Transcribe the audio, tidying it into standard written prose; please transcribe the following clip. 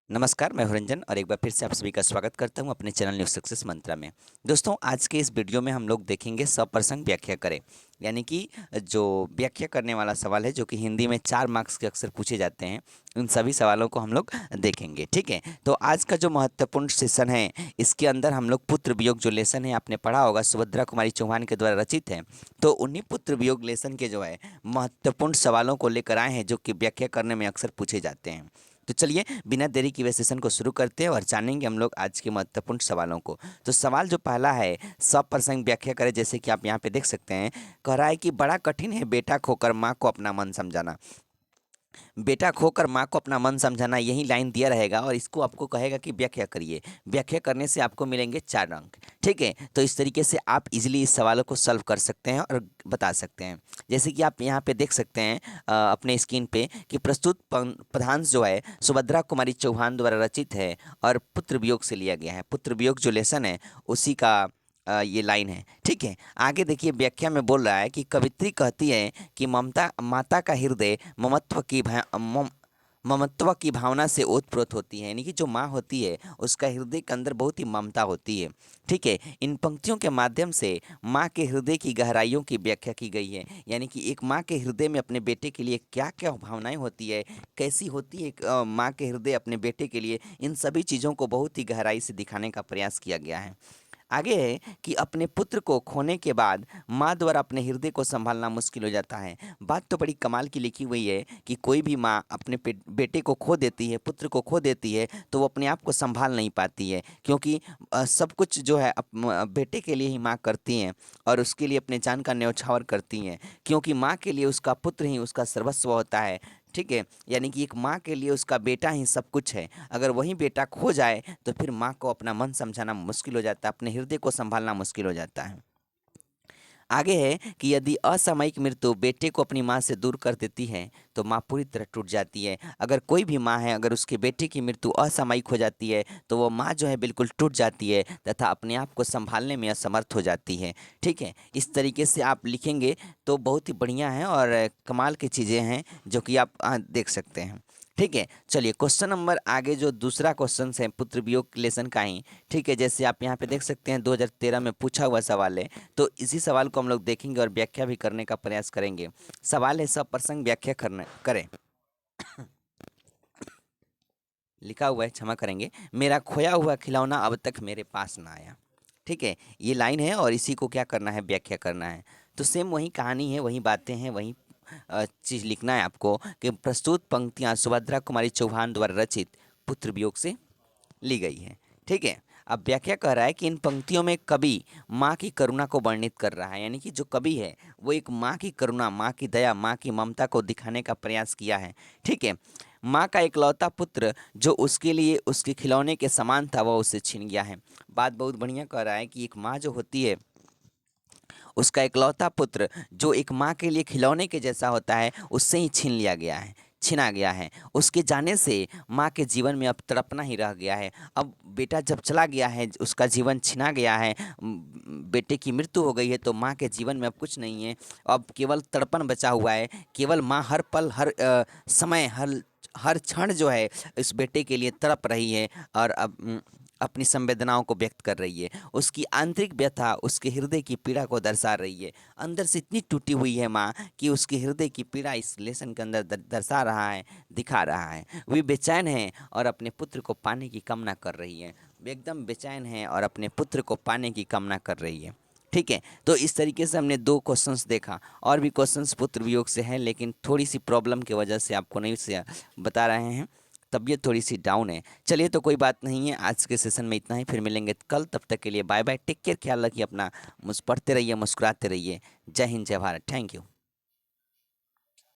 नमस्कार, मैं हूं रंजन और एक बार फिर से आप सभी का स्वागत करता हूं अपने चैनल न्यूज़ सक्सेस मंत्रा में। दोस्तों, आज के इस वीडियो में हम लोग देखेंगे सप्रसंग व्याख्या करें, यानी कि जो व्याख्या करने वाला सवाल है जो कि हिंदी में 4 मार्क्स के अक्सर पूछे जाते हैं, उन सभी सवालों को हम लोग देखेंगे। ठीक है, तो आज का जो महत्वपूर्ण सेशन है, इसके अंदर हम लोग पुत्र वियोग जो लेसन है आपने पढ़ा होगा, सुभद्रा कुमारी चौहान के द्वारा रचित है। तो उन्हीं पुत्र वियोग लेसन के जो है महत्वपूर्ण सवालों को लेकर आए हैं जो कि व्याख्या करने में अक्सर पूछे जाते हैं। तो चलिए बिना देरी किए सेशन को शुरू करते हैं और जानेंगे हम लोग आज के महत्वपूर्ण सवालों को। तो सवाल जो पहला है, सप्रसंग व्याख्या करें, जैसे कि आप यहाँ पे देख सकते हैं। कह रहा है कि बड़ा कठिन है बेटा खोकर माँ को अपना मन समझाना। बेटा खोकर माँ को अपना मन समझाना, यही लाइन दिया रहेगा और इसको आपको कहेगा कि व्याख्या करिए। व्याख्या करने से आपको मिलेंगे 4 अंक। ठीक है, तो इस तरीके से आप इजीली इस सवालों को सॉल्व कर सकते हैं और बता सकते हैं। जैसे कि आप यहाँ पे देख सकते हैं अपने स्क्रीन पे कि प्रस्तुत पदांश जो है सुभद्रा कुमारी चौहान द्वारा रचित है और पुत्र वियोग से लिया गया है। पुत्र वियोग जो लेसन है उसी का ये लाइन है। ठीक है, आगे देखिए व्याख्या में बोल रहा है कि कवित्री कहती है कि ममता माता का हृदय ममत्व की भावना से ओतप्रोत होती है, यानी कि जो माँ होती है उसका हृदय के अंदर बहुत ही ममता होती है। ठीक है, इन पंक्तियों के माध्यम से माँ के हृदय की गहराइयों की व्याख्या की गई है, यानी कि एक माँ के हृदय में अपने बेटे के लिए क्या क्या भावनाएं होती है, कैसी होती है एक माँ के हृदय अपने बेटे के लिए, इन सभी चीज़ों को बहुत ही गहराई से दिखाने का प्रयास किया गया है। आगे है कि अपने पुत्र को खोने के बाद माँ द्वारा अपने हृदय को संभालना मुश्किल हो जाता है। बात तो बड़ी कमाल की लिखी हुई है कि कोई भी माँ अपने बेटे को खो देती है, पुत्र को खो देती है, तो वो अपने आप को संभाल नहीं पाती है, क्योंकि सब कुछ जो है बेटे के लिए ही माँ करती हैं और उसके लिए अपने जान का न्यौछावर करती हैं, क्योंकि माँ के लिए उसका पुत्र ही उसका सर्वस्व होता है। ठीक है, यानी कि एक माँ के लिए उसका बेटा ही सब कुछ है। अगर वही बेटा खो जाए तो फिर माँ को अपना मन समझाना मुश्किल हो जाता है, अपने हृदय को संभालना मुश्किल हो जाता है। आगे है कि यदि असामयिक मृत्यु बेटे को अपनी माँ से दूर कर देती है तो माँ पूरी तरह टूट जाती है। अगर कोई भी माँ है, अगर उसके बेटे की मृत्यु असामयिक हो जाती है तो वो माँ जो है बिल्कुल टूट जाती है तथा अपने आप को संभालने में असमर्थ हो जाती है। ठीक है, इस तरीके से आप लिखेंगे तो बहुत ही बढ़िया है और कमाल की चीज़ें हैं जो कि आप देख सकते हैं। ठीक है, चलिए क्वेश्चन नंबर आगे जो दूसरा क्वेश्चन है पुत्र वियोग लेसन का ही। ठीक है, जैसे आप यहाँ पे देख सकते हैं 2013 में पूछा हुआ सवाल है, तो इसी सवाल को हम लोग देखेंगे और व्याख्या भी करने का प्रयास करेंगे। सवाल है सप्रसंग व्याख्या करना करें। लिखा हुआ है, क्षमा करेंगे, मेरा खोया हुआ खिलौना अब तक मेरे पास ना आया। ठीक है, ये लाइन है और इसी को क्या करना है, व्याख्या करना है। तो सेम वही कहानी है, वही बातें हैं, वही चीज़ लिखना है आपको कि प्रस्तुत पंक्तियाँ सुभद्रा कुमारी चौहान द्वारा रचित पुत्र वियोग से ली गई है। ठीक है, अब व्याख्या कह रहा है कि इन पंक्तियों में कवि माँ की करुणा को वर्णित कर रहा है, यानी कि जो कवि है वो एक माँ की करुणा, माँ की दया, माँ की ममता को दिखाने का प्रयास किया है। ठीक है, माँ का इकलौता पुत्र जो उसके लिए उसके खिलौने के समान था वह उससे छिन गया है। बात बहुत बढ़िया कह रहा है कि एक माँ जो होती है उसका इकलौता पुत्र जो एक माँ के लिए खिलौने के जैसा होता है उससे ही छीन लिया गया है, छिना गया है। उसके जाने से माँ के जीवन में अब तड़पना ही रह गया है। अब बेटा जब चला गया है, उसका जीवन छिना गया है, बेटे की मृत्यु हो गई है, तो माँ के जीवन में अब कुछ नहीं है, अब केवल तड़पन बचा हुआ है। केवल माँ हर पल, हर समय, हर हर क्षण जो है इस बेटे के लिए तड़प रही है और अब अपनी संवेदनाओं को व्यक्त कर रही है। उसकी आंतरिक व्यथा उसके हृदय की पीड़ा को दर्शा रही है। अंदर से इतनी टूटी हुई है माँ कि उसके हृदय की पीड़ा इस लेसन के अंदर दर्शा रहा है, दिखा रहा है। वे बेचैन है और अपने पुत्र को पाने की कामना कर रही है। वे एकदम बेचैन है और अपने पुत्र को पाने की कामना कर रही है। ठीक है, तो इस तरीके से हमने 2 क्वेश्चंस देखा। और भी क्वेश्चंस पुत्र वियोग से हैं, लेकिन थोड़ी सी प्रॉब्लम की वजह से आपको नहीं से बता रहे हैं, तबीयत थोड़ी सी डाउन है। चलिए, तो कोई बात नहीं है, आज के सेशन में इतना ही, फिर मिलेंगे कल। तब तक के लिए बाय बाय, टेक केयर, ख्याल रखिए अपना, पढ़ते रहिए, मुस्कुराते रहिए। जय हिंद, जय भारत, थैंक यू।